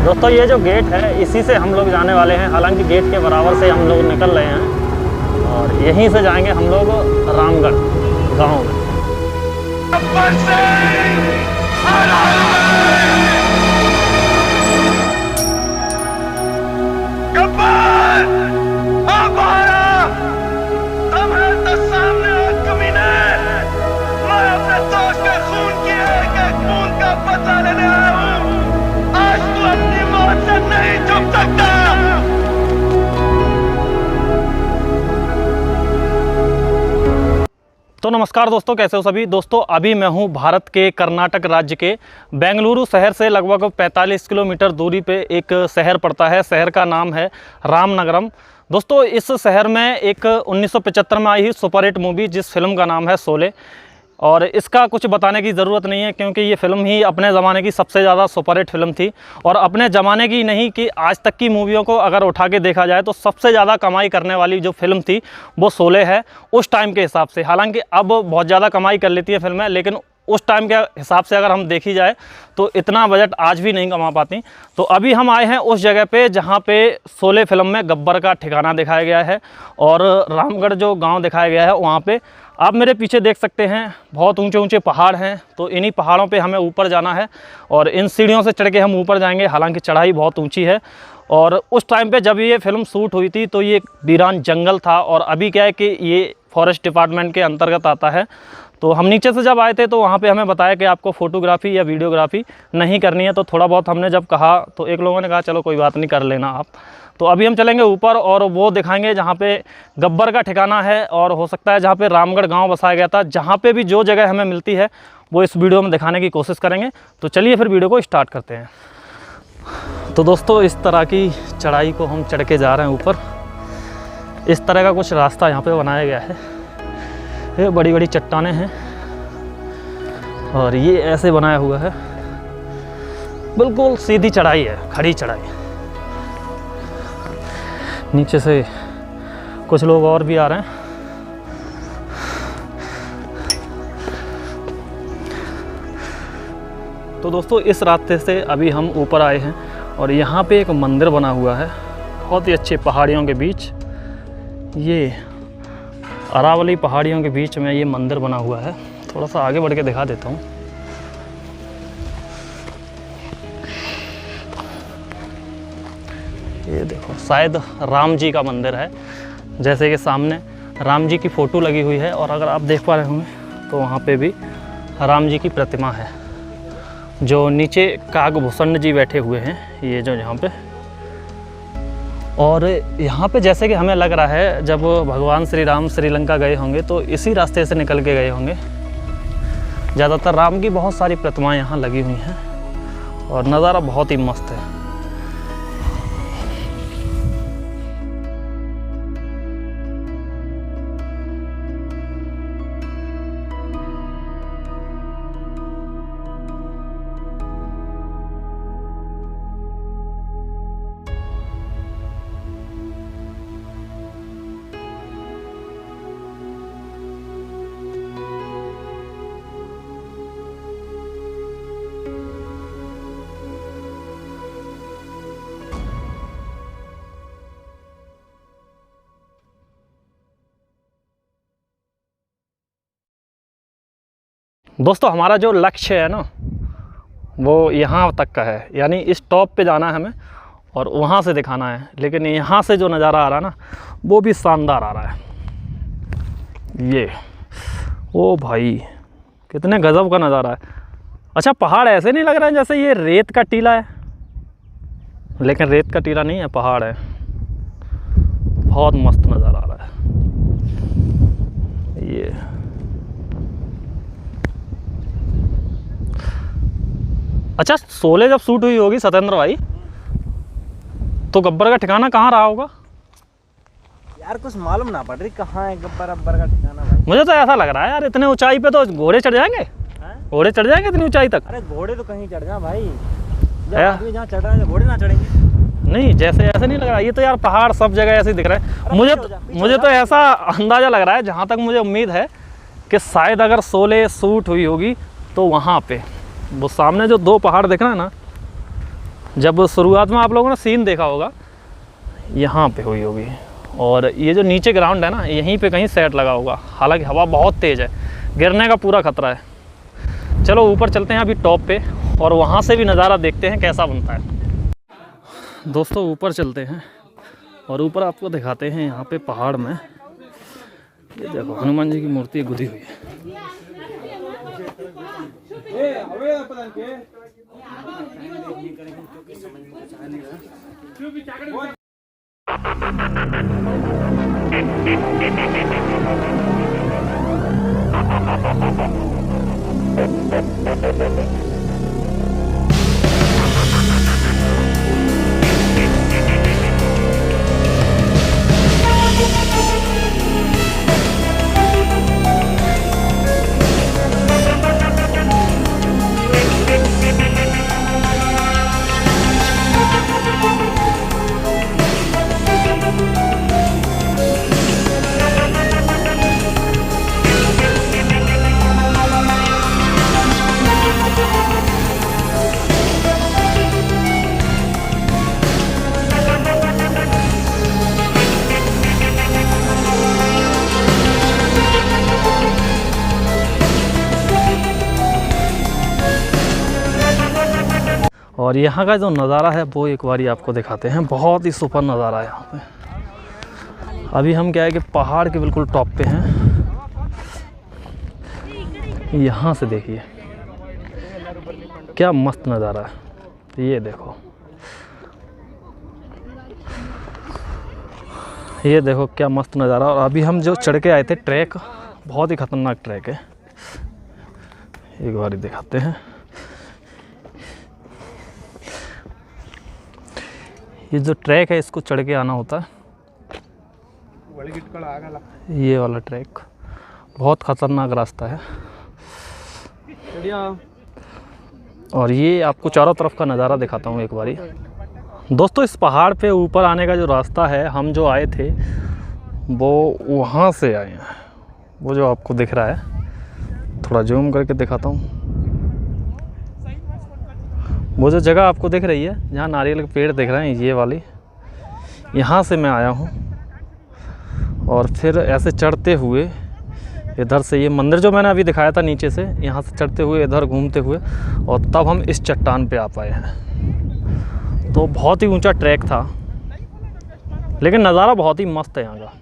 दोस्तों ये जो गेट है इसी से हम लोग जाने वाले हैं, हालांकि गेट के बराबर से हम लोग निकल रहे हैं और यहीं से जाएंगे हम लोग रामगढ़ गांव में। तो नमस्कार दोस्तों, कैसे हो सभी दोस्तों। अभी मैं हूं भारत के कर्नाटक राज्य के बेंगलुरु शहर से लगभग 45 किलोमीटर दूरी पे एक शहर पड़ता है। शहर का नाम है रामनगरम। दोस्तों इस शहर में एक 1975 में आई हुई सुपरहिट मूवी जिस फिल्म का नाम है शोले, और इसका कुछ बताने की ज़रूरत नहीं है क्योंकि ये फ़िल्म ही अपने ज़माने की सबसे ज़्यादा सुपरहिट फिल्म थी। और अपने ज़माने की नहीं कि आज तक की मूवियों को अगर उठा के देखा जाए तो सबसे ज़्यादा कमाई करने वाली जो फिल्म थी वो शोले है उस टाइम के हिसाब से। हालांकि अब बहुत ज़्यादा कमाई कर लेती है फिल्में, लेकिन उस टाइम के हिसाब से अगर हम देखी जाए तो इतना बजट आज भी नहीं कमा पाती। तो अभी हम आए हैं उस जगह पे जहाँ पे शोले फिल्म में गब्बर का ठिकाना दिखाया गया है और रामगढ़ जो गांव दिखाया गया है वहाँ पे आप मेरे पीछे देख सकते हैं बहुत ऊंचे ऊंचे पहाड़ हैं। तो इन्हीं पहाड़ों पे हमें ऊपर जाना है और इन सीढ़ियों से चढ़ के हम ऊपर जाएंगे। हालांकि चढ़ाई बहुत ऊंची है और उस टाइम पे जब ये फिल्म शूट हुई थी तो ये वीरान जंगल था और अभी क्या है कि ये फॉरेस्ट डिपार्टमेंट के अंतर्गत आता है। तो हम नीचे से जब आए थे तो वहाँ पे हमें बताया कि आपको फ़ोटोग्राफ़ी या वीडियोग्राफी नहीं करनी है। तो थोड़ा बहुत हमने जब कहा तो एक लोगों ने कहा चलो कोई बात नहीं, कर लेना आप। तो अभी हम चलेंगे ऊपर और वो दिखाएंगे जहाँ पे गब्बर का ठिकाना है और हो सकता है जहाँ पे रामगढ़ गांव बसाया गया था। जहाँ पे भी जो जगह हमें मिलती है वो इस वीडियो में दिखाने की कोशिश करेंगे। तो चलिए फिर वीडियो को स्टार्ट करते हैं। तो दोस्तों इस तरह की चढ़ाई को हम चढ़ के जा रहे हैं ऊपर। इस तरह का कुछ रास्ता यहाँ पर बनाया गया है। ये बड़ी बड़ी चट्टानें हैं और ये ऐसे बनाया हुआ है, बिल्कुल सीधी चढ़ाई है, खड़ी चढ़ाई। नीचे से कुछ लोग और भी आ रहे हैं। तो दोस्तों इस रास्ते से अभी हम ऊपर आए हैं और यहाँ पे एक मंदिर बना हुआ है बहुत ही अच्छे पहाड़ियों के बीच। ये अरावली पहाड़ियों के बीच में ये मंदिर बना हुआ है। थोड़ा सा आगे बढ़ के दिखा देता हूँ। ये देखो शायद राम जी का मंदिर है, जैसे कि सामने राम जी की फ़ोटो लगी हुई है और अगर आप देख पा रहे होंगे तो वहाँ पे भी राम जी की प्रतिमा है। जो नीचे कागभूषण जी बैठे हुए हैं ये जो यहाँ पे, और यहाँ पे जैसे कि हमें लग रहा है जब भगवान श्री राम श्रीलंका गए होंगे तो इसी रास्ते से निकल के गए होंगे। ज़्यादातर राम की बहुत सारी प्रतिमाएं यहाँ लगी हुई हैं और नज़ारा बहुत ही मस्त है। दोस्तों हमारा जो लक्ष्य है ना वो यहाँ तक का है, यानी इस टॉप पे जाना है हमें और वहाँ से दिखाना है। लेकिन यहाँ से जो नज़ारा आ रहा है ना वो भी शानदार आ रहा है। ये ओ भाई कितने गज़ब का नज़ारा है। अच्छा पहाड़ ऐसे नहीं लग रहा है जैसे ये रेत का टीला है, लेकिन रेत का टीला नहीं है, पहाड़ है। बहुत मस्त नज़ारा आ रहा है। ये अच्छा शोले जब शूट हुई होगी सत्येंद्र भाई तो गब्बर का ठिकाना कहाँ रहा होगा यार? कुछ मालूम ना पड़ रही कहाँ है गब्बर अब्बर का ठिकाना भाई। मुझे तो ऐसा लग रहा है यार इतने ऊंचाई पे तो घोड़े चढ़ जाएंगे। घोड़े चढ़ जाएंगे इतनी ऊंचाई तक? अरे घोड़े तो कहीं चढ़ जा भाई, जहाँ चढ़ रहे हैं घोड़े ना चढ़ेंगे? नहीं जैसे ऐसे नहीं लग रहा। ये तो यार पहाड़ सब जगह ऐसे दिख रहे हैं। मुझे तो ऐसा अंदाज़ा लग रहा है, जहाँ तक मुझे उम्मीद है कि शायद अगर शोले शूट हुई होगी तो वहाँ पे वो सामने जो दो पहाड़ दिख रहे हैं ना जब शुरुआत में आप लोगों ने सीन देखा होगा यहाँ पे हुई होगी, और ये जो नीचे ग्राउंड है ना, यहीं पे कहीं सेट लगा होगा। हालांकि हवा बहुत तेज़ है, गिरने का पूरा खतरा है। चलो ऊपर चलते हैं अभी टॉप पे, और वहाँ से भी नज़ारा देखते हैं कैसा बनता है। दोस्तों ऊपर चलते हैं और ऊपर आपको दिखाते हैं, यहाँ पे पहाड़ में ये देखो हनुमान जी की मूर्ति गुदी हुई है। और यहाँ का जो नज़ारा है वो एक बारी आपको दिखाते हैं। बहुत ही सुपर नज़ारा है यहाँ पे। अभी हम क्या है कि पहाड़ के बिल्कुल टॉप पे हैं। यहाँ से देखिए क्या मस्त नज़ारा है, ये देखो, ये देखो क्या मस्त नज़ारा। और अभी हम जो चढ़ के आए थे, ट्रैक बहुत ही ख़तरनाक ट्रैक है, एक बार दिखाते हैं। ये जो ट्रैक है इसको चढ़ के आना होता है, ये वाला ट्रैक बहुत ख़तरनाक रास्ता है। और ये आपको चारों तरफ का नज़ारा दिखाता हूँ एक बारी। दोस्तों इस पहाड़ पे ऊपर आने का जो रास्ता है, हम जो आए थे वो वहाँ से आए हैं, वो जो आपको दिख रहा है, थोड़ा जूम करके दिखाता हूँ। वो जो जगह आपको दिख रही है जहाँ नारियल के पेड़ दिख रहे हैं, ये वाली, यहाँ से मैं आया हूँ। और फिर ऐसे चढ़ते हुए इधर से, ये मंदिर जो मैंने अभी दिखाया था नीचे से, यहाँ से चढ़ते हुए इधर घूमते हुए, और तब हम इस चट्टान पे आ पाए हैं। तो बहुत ही ऊंचा ट्रैक था, लेकिन नज़ारा बहुत ही मस्त है यहाँ का।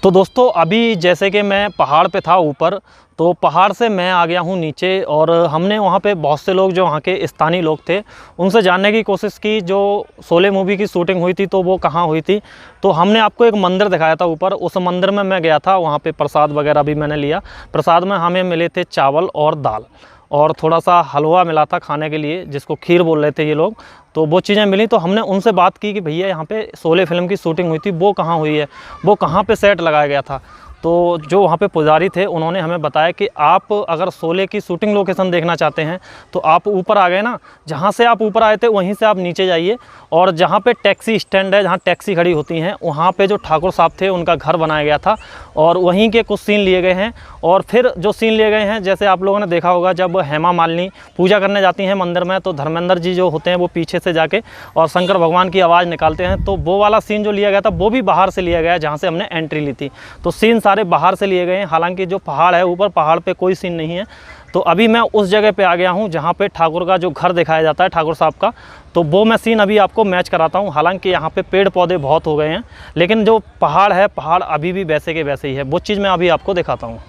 तो दोस्तों अभी जैसे कि मैं पहाड़ पे था ऊपर, तो पहाड़ से मैं आ गया हूँ नीचे, और हमने वहाँ पे बहुत से लोग जो वहाँ के स्थानीय लोग थे उनसे जानने की कोशिश की, जो शोले मूवी की शूटिंग हुई थी तो वो कहाँ हुई थी। तो हमने आपको एक मंदिर दिखाया था ऊपर, उस मंदिर में मैं गया था, वहाँ पे प्रसाद वगैरह भी मैंने लिया। प्रसाद में हमें मिले थे चावल और दाल, और थोड़ा सा हलवा मिला था खाने के लिए, जिसको खीर बोल रहे थे ये लोग। तो वो चीज़ें मिली, तो हमने उनसे बात की कि भैया यहाँ पे शोले फिल्म की शूटिंग हुई थी, वो कहाँ हुई है, वो कहाँ पे सेट लगाया गया था। तो जो वहाँ पे पुजारी थे उन्होंने हमें बताया कि आप अगर शोले की शूटिंग लोकेशन देखना चाहते हैं तो आप ऊपर आ गए ना, जहाँ से आप ऊपर आए थे वहीं से आप नीचे जाइए, और जहाँ पे टैक्सी स्टैंड है, जहाँ टैक्सी खड़ी होती हैं, वहाँ पे जो ठाकुर साहब थे उनका घर बनाया गया था, और वहीं के कुछ सीन लिए गए हैं। और फिर जो सीन लिए गए हैं, जैसे आप लोगों ने देखा होगा, जब हेमा मालिनी पूजा करने जाती हैं मंदिर में, तो धर्मेंद्र जी जो होते हैं वो पीछे से जाके और शंकर भगवान की आवाज़ निकालते हैं। तो वो वाला सीन जो लिया गया था वो भी बाहर से लिया गया है, जहाँ से हमने एंट्री ली थी। तो सीन सारे बाहर से लिए गए हैं। हालांकि जो पहाड़ है ऊपर, पहाड़ पे कोई सीन नहीं है। तो अभी मैं उस जगह पे आ गया हूँ जहाँ पे ठाकुर का जो घर दिखाया जाता है, ठाकुर साहब का, तो वो मैं सीन अभी आपको मैच कराता हूँ। हालांकि यहाँ पे पेड़ पौधे बहुत हो गए हैं, लेकिन जो पहाड़ है, पहाड़ अभी भी वैसे के वैसे ही है। वो चीज़ मैं अभी आपको दिखाता हूँ।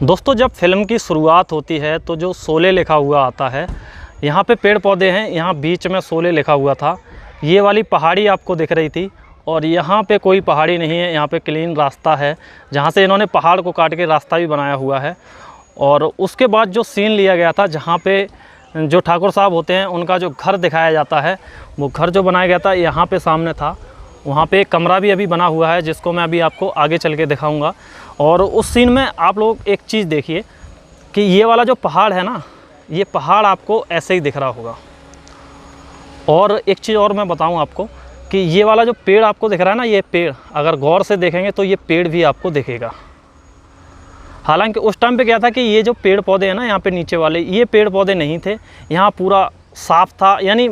दोस्तों जब फिल्म की शुरुआत होती है तो जो शोले लिखा हुआ आता है, यहाँ पे पेड़ पौधे हैं, यहाँ बीच में शोले लिखा हुआ था। ये वाली पहाड़ी आपको दिख रही थी, और यहाँ पे कोई पहाड़ी नहीं है, यहाँ पे क्लीन रास्ता है, जहाँ से इन्होंने पहाड़ को काट के रास्ता भी बनाया हुआ है। और उसके बाद जो सीन लिया गया था, जहाँ पे जो ठाकुर साहब होते हैं उनका जो घर दिखाया जाता है, वो घर जो बनाया गया था यहाँ पे सामने था। वहाँ पे एक कमरा भी अभी बना हुआ है, जिसको मैं अभी आपको आगे चल के दिखाऊँगा। और उस सीन में आप लोग एक चीज़ देखिए कि ये वाला जो पहाड़ है ना, ये पहाड़ आपको ऐसे ही दिख रहा होगा। और एक चीज़ और मैं बताऊं आपको कि ये वाला जो पेड़ आपको दिख रहा है ना, ये पेड़ अगर गौर से देखेंगे तो ये पेड़ भी आपको दिखेगा। हालांकि उस टाइम पे क्या था कि ये जो पेड़ पौधे हैं ना, यहाँ पे नीचे वाले, ये पेड़ पौधे नहीं थे, यहाँ पूरा साफ था। यानी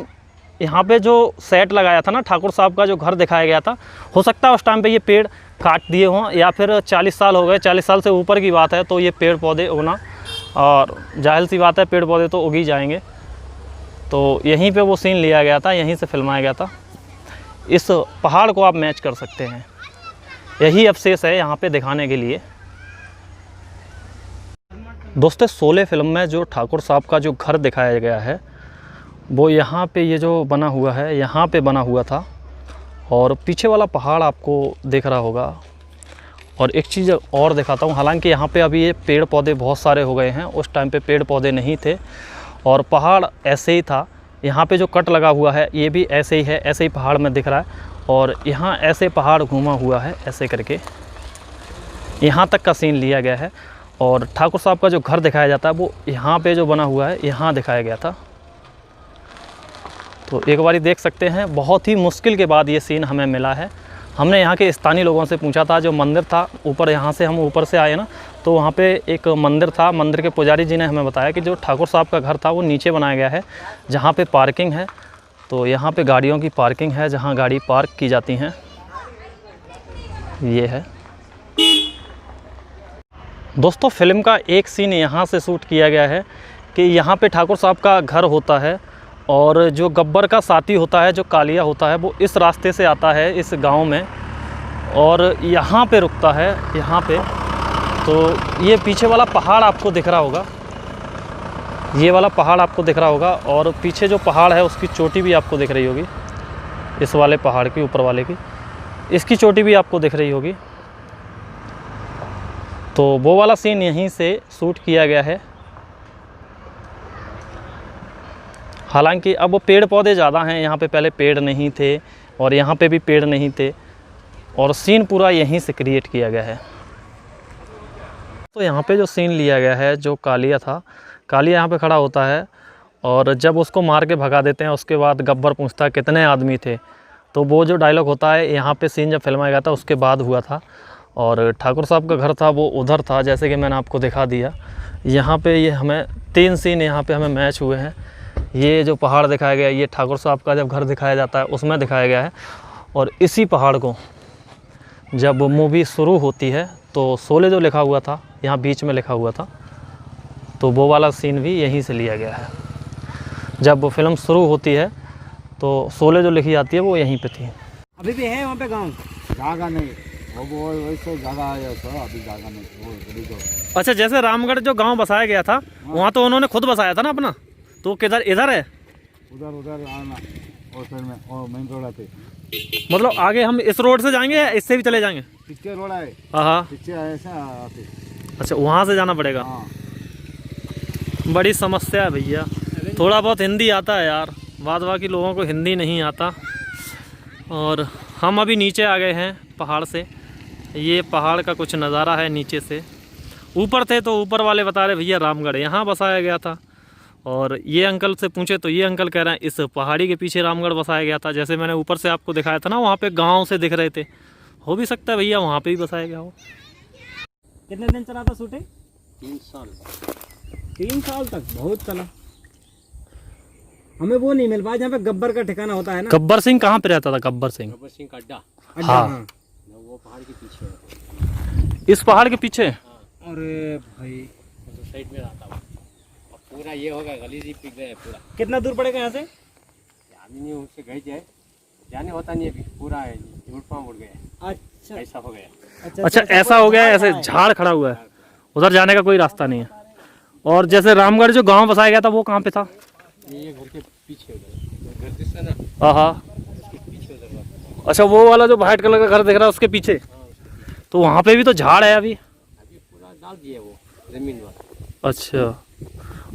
यहाँ पे जो सेट लगाया था ना, ठाकुर साहब का जो घर दिखाया गया था, हो सकता है उस टाइम पे ये पेड़ काट दिए हों, या फिर 40 साल हो गए, 40 साल से ऊपर की बात है, तो ये पेड़ पौधे उगना और जाहिर सी बात है, पेड़ पौधे तो उग ही जाएंगे। तो यहीं पे वो सीन लिया गया था, यहीं से फिल्माया गया था। इस पहाड़ को आप मैच कर सकते हैं, यही अवशेष है यहाँ पे दिखाने के लिए। दोस्तों, शोले फिल्म में जो ठाकुर साहब का जो घर दिखाया गया है, वो यहाँ पे ये जो बना हुआ है, यहाँ पे बना हुआ था। और पीछे वाला पहाड़ आपको दिख रहा होगा। और एक चीज़ और दिखाता हूँ, हालांकि यहाँ पे अभी ये पेड़ पौधे बहुत सारे हो गए हैं, उस टाइम पे पेड़ पौधे नहीं थे और पहाड़ ऐसे ही था। यहाँ पे जो कट लगा हुआ है ये भी ऐसे ही है, ऐसे ही पहाड़ में दिख रहा है। और यहाँ ऐसे पहाड़ घूमा हुआ है, ऐसे करके यहाँ तक का सीन लिया गया है। और ठाकुर साहब का जो घर दिखाया जाता है वो यहाँ पे जो बना हुआ है, यहाँ दिखाया गया था। तो एक बारी देख सकते हैं, बहुत ही मुश्किल के बाद ये सीन हमें मिला है। हमने यहाँ के स्थानीय लोगों से पूछा था, जो मंदिर था ऊपर, यहाँ से हम ऊपर से आए ना, तो वहाँ पे एक मंदिर था। मंदिर के पुजारी जी ने हमें बताया कि जो ठाकुर साहब का घर था वो नीचे बनाया गया है, जहाँ पे पार्किंग है। तो यहाँ पे गाड़ियों की पार्किंग है, जहाँ गाड़ी पार्क की जाती हैं, ये है। दोस्तों, फिल्म का एक सीन यहाँ से शूट किया गया है कि यहाँ पे ठाकुर साहब का घर होता है और जो गब्बर का साथी होता है, जो कालिया होता है, वो इस रास्ते से आता है इस गांव में और यहाँ पे रुकता है, यहाँ पे। तो ये पीछे वाला पहाड़ आपको दिख रहा होगा, ये वाला पहाड़ आपको दिख रहा होगा। और पीछे जो पहाड़ है उसकी चोटी भी आपको दिख रही होगी, इस वाले पहाड़ की, ऊपर वाले की, इसकी चोटी भी आपको दिख रही होगी। तो वो वाला सीन यहीं से शूट किया गया है। हालांकि अब पेड़ पौधे ज़्यादा हैं, यहाँ पे पहले पेड़ नहीं थे और यहाँ पे भी पेड़ नहीं थे, और सीन पूरा यहीं से क्रिएट किया गया है। तो यहाँ पे जो सीन लिया गया है, जो कालिया था, कालिया यहाँ पे खड़ा होता है और जब उसको मार के भगा देते हैं, उसके बाद गब्बर पूछता है कितने आदमी थे। तो वो जो डायलॉग होता है, यहाँ पे सीन जब फिल्माया गया था उसके बाद हुआ था। और ठाकुर साहब का घर था वो उधर था, जैसे कि मैंने आपको दिखा दिया। यहाँ पे ये हमें 3 सीन यहाँ पे हमें मैच हुए हैं। ये जो पहाड़ दिखाया गया है, ये ठाकुर साहब का जब घर दिखाया जाता है उसमें दिखाया गया है। और इसी पहाड़ को जब मूवी शुरू होती है तो शोले जो लिखा हुआ था, यहाँ बीच में लिखा हुआ था, तो वो वाला सीन भी यहीं से लिया गया है। जब वो फिल्म शुरू होती है तो शोले जो लिखी जाती है वो यहीं पे थी। अभी भी है वहाँ पे गाँव? जागा नहीं, वो वैसे जगह है तो अभी जागा नहीं, वो बड़ी तो। अच्छा, जैसे रामगढ़ जो गांव बसाया गया था, वहाँ तो उन्होंने खुद बसाया था ना अपना, तो किधर इधर है? उधर आना और फिर में और मेन रोड आते। मतलब आगे हम इस रोड से जाएंगे या इससे भी चले जाएंगे? पीछे रोड है, हाँ, पीछे ऐसा आते। अच्छा, वहाँ से जाना पड़ेगा। हाँ, बड़ी समस्या है भैया। थोड़ा बहुत हिंदी आता है यार, बाद बाकी लोगों को हिंदी नहीं आता। और हम अभी नीचे आ गए हैं पहाड़ से। ये पहाड़ का कुछ नज़ारा है नीचे से। ऊपर थे तो ऊपर वाले बता रहे भैया रामगढ़ यहाँ बसाया गया था, और ये अंकल से पूछे तो ये अंकल कह रहे हैं इस पहाड़ी के पीछे रामगढ़ बसाया गया था। जैसे मैंने ऊपर से आपको दिखाया था ना, वहाँ पे गांव से दिख रहे थे, हो भी सकता है भैया वहाँ पे भी बसाया गया हो। कितने दिन चला था शूटिंग? 3 साल। 3 साल तक? बहुत चला। हमें वो नहीं मिल पाया जहाँ पे गब्बर का ठिकाना होता है ना। गब्बर सिंह कहाँ पे रहता था? गब्बर सिंह का अड्डा, हाँ, वो पहाड़ के पीछे है। इस पहाड़ के पीछे। अरे भाई, साइड में रहता हूँ। अब पूरा ये होगा, गली जी पिक गया पूरा। कितना दूर पड़ेगा यहाँ से? आदमी नहीं उससे गई जाए, जाने होता नहीं अभी, पूरा है रोड पाम उड़ गया। अच्छा ऐसा हो गया। अच्छा, ऐसा हो गया है, ऐसे झाड़ खड़ा हुआ है, उधर जाने का कोई रास्ता नहीं है। और जैसे रामगढ़ जो गांव बसाया गया था वो कहाँ पे था? ये घर के पीछे घर दिखता ना, हाँ, उसके पीछे उधर। अच्छा, वो वाला जो वाइट कलर का घर दिख रहा है उसके पीछे, तो वहाँ पे भी तो झाड़ है अभी। पूरा डाल दिया वो जमीन में। अच्छा,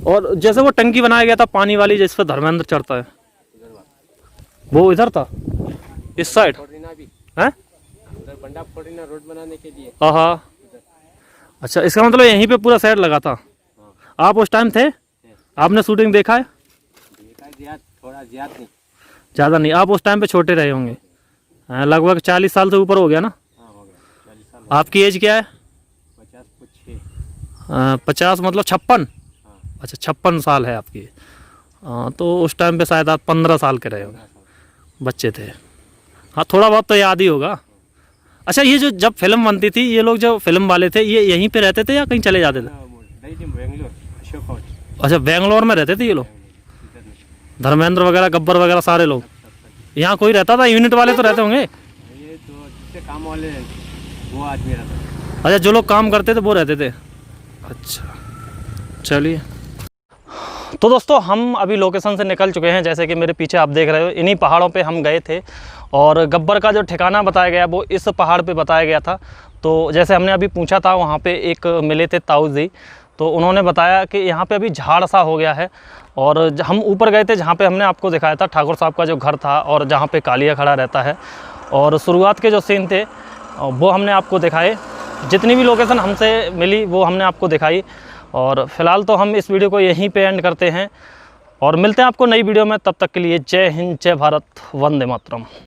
और जैसे वो टंकी बनाया गया था पानी वाली जिस पर धर्मेंद्र चढ़ता है, वो इधर था, इस साइड है, उधर बंडा फोड़ना रोड बनाने के लिए। हाँ, अच्छा, इसका मतलब यहीं पे पूरा साइड लगा था। आप उस टाइम थे? आपने शूटिंग देखा है? थोड़ा ज्यादा नहीं, ज़्यादा नहीं, आप उस टाइम पे छोटे रहे होंगे। हाँ, लगभग 40 साल से ऊपर हो गया ना। हाँ हो गया 40 साल। आपकी एज क्या है? 50 कुछ 6। 50 मतलब 56। हाँ। अच्छा, 56 साल है आपकी। हाँ, तो उस टाइम पे शायद आप 15 साल के रहे होंगे, बच्चे थे। हाँ, थोड़ा बहुत तो याद ही होगा। अच्छा, ये जो जब फिल्म बनती थी, ये लोग जो फिल्म वाले थे ये यहीं पे रहते थे या कहीं चले जाते थे? बेंगलोर अशोक हाउस। अच्छा, बेंगलोर में रहते थे ये लोग, धर्मेंद्र वगैरह, गब्बर वगैरह सारे लोग। यहाँ कोई रहता था? यूनिट वाले तो रहते होंगे। ये तो जिससे काम वाले वो आदमी रहता था। अच्छा, जो लोग काम करते थे वो रहते थे। अच्छा, चलिए। तो दोस्तों, हम अभी लोकेशन से निकल चुके हैं। जैसे कि मेरे पीछे आप देख रहे हो, इन्हीं पहाड़ों पे हम गए थे और गब्बर का जो ठिकाना बताया गया वो इस पहाड़ पे बताया गया था। तो जैसे हमने अभी पूछा था, वहाँ पे एक मिले थे ताऊ जी, तो उन्होंने बताया कि यहाँ पे अभी झाड़ सा हो गया है। और हम ऊपर गए थे जहाँ पे हमने आपको दिखाया था ठाकुर साहब का जो घर था और जहाँ पे कालिया खड़ा रहता है। और शुरुआत के जो सीन थे वो हमने आपको दिखाए। जितनी भी लोकेशन हमसे मिली वो हमने आपको दिखाई। और फिलहाल तो हम इस वीडियो को यहीं पे एंड करते हैं और मिलते हैं आपको नई वीडियो में। तब तक के लिए जय हिंद, जय भारत, वंदे मातरम।